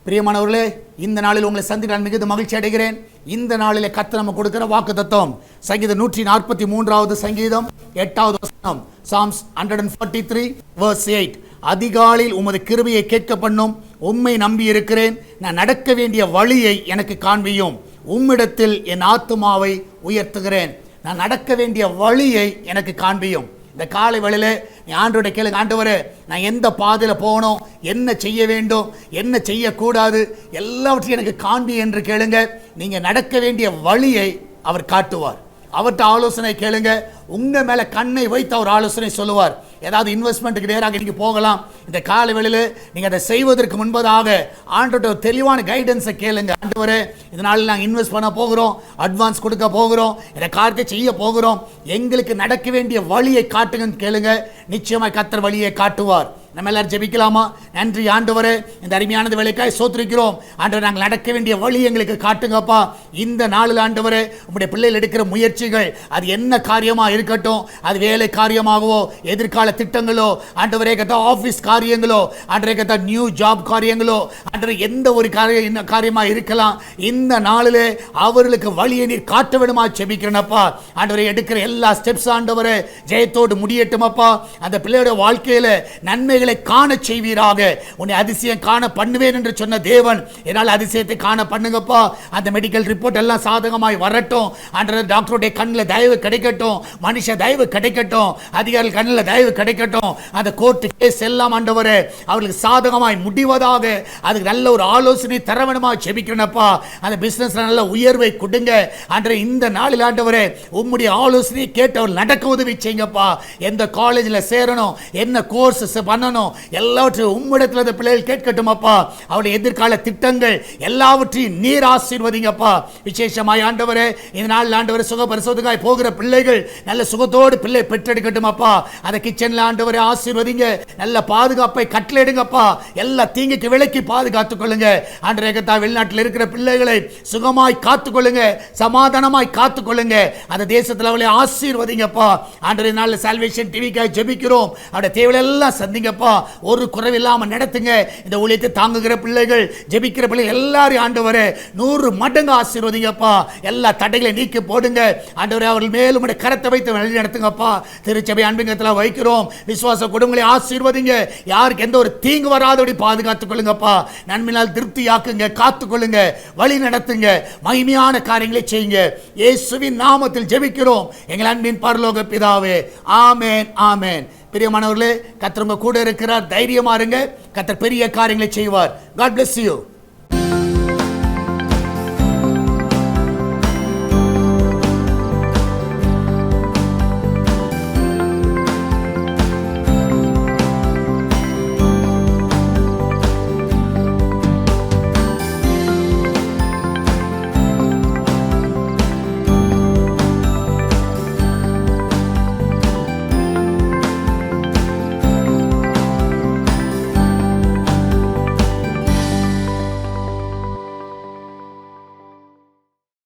பிரியமானவர்களே, இந்த நாளில் உங்களை சந்திக்க நான் மிகுந்த மகிழ்ச்சி அடைகிறேன். இந்த நாளிலே கர்த்தர் நமக்கு கொடுக்கிற வாக்குத்தத்தம் சங்கீதம் 143வது சங்கீதம் 8வது வசனம், Psalms 143 verse 8. அதிகாலையில் உமது கிருபையை கேட்க பண்ணும், உம்மை நம்பி இருக்கிறேன். நான் நடக்க வேண்டிய வழியை எனக்கு காண்பியும், உம்மிடத்தில் என் ஆத்துமாவை உயர்த்துகிறேன். நான் நடக்க வேண்டிய வழியை எனக்கு காண்பியும். இந்த காலை வேளையில நீ ஆண்டவருடைய கேளுங்க, ஆண்டவரே நான் எந்த பாதையில் போகணும், என்ன செய்ய வேண்டும், என்ன செய்யக்கூடாது, எல்லாவற்றையும் எனக்கு காண்பி என்று கேளுங்க. நீங்கள் நடக்க வேண்டிய வழியை அவர் காட்டுவார். அவர்கிட்ட ஆலோசனை கேளுங்க. உங்கள் மேலே கண்ணை வைத்து அவர் ஆலோசனை சொல்லுவார். ஏதாவது இன்வெஸ்ட்மெண்ட்டுக்கு நேராக நீங்கள் போகலாம். இந்த காலை வேளையில் நீங்கள் அதை செய்வதற்கு முன்பதாக ஆண்டவர்கிட்ட ஒரு தெளிவான கைடன்ஸை கேளுங்க. ஆண்டவரே இதனால நாங்கள் இன்வெஸ்ட் பண்ண போகிறோம், அட்வான்ஸ் கொடுக்க போகிறோம், இந்த காரியத்தை செய்ய போகிறோம், எங்களுக்கு நடக்க வேண்டிய வழியை காட்டுங்கன்னு கேளுங்க. நிச்சயமாக கர்த்தர் வழியை காட்டுவார். நம்ம எல்லாரும் ஜெபிக்கலாமா? நன்றி ஆண்டவரே, இந்த அருமையானது வேலைக்காய் சோத்திருக்கிறோம். ஆண்டவர் நாங்கள் நடக்க வேண்டிய வழி எங்களுக்கு காட்டுங்கப்பா. இந்த நாளில் ஆண்டவரே உங்களுடைய பிள்ளைகள் எடுக்கிற முயற்சிகள் அது என்ன காரியமாக இருக்கட்டும், அது வேலை காரியமாகவோ, எதிர்கால திட்டங்களோ, ஆண்டவரே கத்தா ஆஃபீஸ் காரியங்களோ, ஆண்டவரே கத்தா நியூ ஜாப் காரியங்களோ, ஆண்டவரே எந்த ஒரு காரியமாக இருக்கலாம், இந்த நாளிலே அவர்களுக்கு வழியை நீர் காட்ட வேணுமா ஜெபிக்கிறேனப்பா. ஆண்டவரே எடுக்கிற எல்லா ஸ்டெப்ஸ் ஆண்டவரே ஜெயத்தோடு முடியட்டுமப்பா. அந்த பிள்ளையோட வாழ்க்கையில நன்மைகளை காண செய்வீராக. உன்னை அதிசயம் காண பண்ணுவேன் என்று சொன்ன தேவன் என்னால் அதிசயத்தை காண பண்ணுங்கப்பா. அந்த மெடிக்கல் ரிப்போர்ட் எல்லாம் சாதகமாய் வரட்டும். ஆண்டவரே டாக்டருடைய கண்ணில் தயவு கிடைக்கட்டும், மனுஷ தயவு கிடைக்கட்டும், அதிகாரிகள் கண்ணில் தயவு கிடைக்கட்டும். அந்த கோர்ட்டு கேஸ் எல்லாம் ஆண்டவரே அவர்களுக்கு சாதகமாய் முடிவதாக அதுக்கு நல்ல ஒரு ஆலோசனை தர வேணுமா ஜெபிக்கிறேனப்பா. அந்த பிசினஸ்ல நல்ல உயர்வை கொடுங்க ஆண்டவரே. இந்த நாளில் ஆண்டவரே உம்முடைய ஆலோசனையை கேட்டு அவர் நடக்க உதவி செய்யுங்கப்பா. எந்த காலேஜில் சேரணும், என்ன கோர்ஸ் பண்ணணும், எல்லாவற்றையும் உம்மிடத்தில் அந்த பிள்ளைகள் கேட்கட்டுமப்பா. அவருடைய எதிர்கால திட்டங்கள் எல்லாவற்றையும் நீர் ஆசீர்வதிங்கப்பா. விசேஷமாய் ஆண்டவரே இந்த நாள் ஆண்டவரே சுக பரிசோதனைக்காய் போகிற பிள்ளைகள் நல்ல சுகத்தோடு பிள்ளை பெற்றெடுக்கட்டுமப்பா. அந்த கிச்சன்ல ஆண்டவரே ஆசீர்வதிங்க, நல்ல பாதுகாப்பை கட்டளையிடுங்கப்பா. எல்லா தீங்குக்கு விலக்கி பாதுகாத்துக் கொள்ளுங்க ஆண்டவரே. வெளிநாட்டில் இருக்கிற பிள்ளைகளை சுகமாய் காத்துக்கொள்ளுங்க, சமாதானமாய் காத்துக்கொள்ளுங்க. அந்த தேசத்தில் அவளை ஆசீர்வதிங்கப்பா. ஆண்டவரே நாள் சால்வேஷன் டிவிக்காய் ஜெபிக்கிறோம். அவருடைய தேவைகள் எல்லாம் சந்திங்கப்பா. ஒரு குறைவில்லாம நடத்துங்க. இந்த ஊழியத்தை தாங்குகிற பிள்ளைகள், ஜெபிக்கிற பிள்ளைகள் எல்லாரும் ஆண்டவரே 100 மடங்கு ஆசீர்வதிங்கப்பா. எல்லா தடைகளை நீக்கி போடுங்க ஆண்டவரே. அவர்கள் மேலும் கரத்தை வைத்து வழி நடத்துங்கப்பா. திருச்சபை அன்பிங்கத்தில் வைக்கிறோம். விசுவாச குடும்பங்களை ஆசீர்வதிங்க. யாருக்கு எந்த ஒரு தீங்கு வராதபடி பாதுகாத்துக் கொள்ளுங்கப்பா. நன்மையால் திருப்தியாக்குங்க, காத்துக்கொள்ளுங்க, வழி நடத்துங்க, மகிமையான காரியங்களை செய்யுங்க. இயேசுவின் நாமத்தில் ஜெபிக்கிறோம் எங்கள் அன்பின் பரலோக பிதாவே. ஆமென், ஆமென். பிரியமானவர்களே, கர்த்தர் உங்க கூட இருக்கிறார். தைரியமா இருங்க. கர்த்தர் பெரிய காரியங்களை செய்வார். God bless you.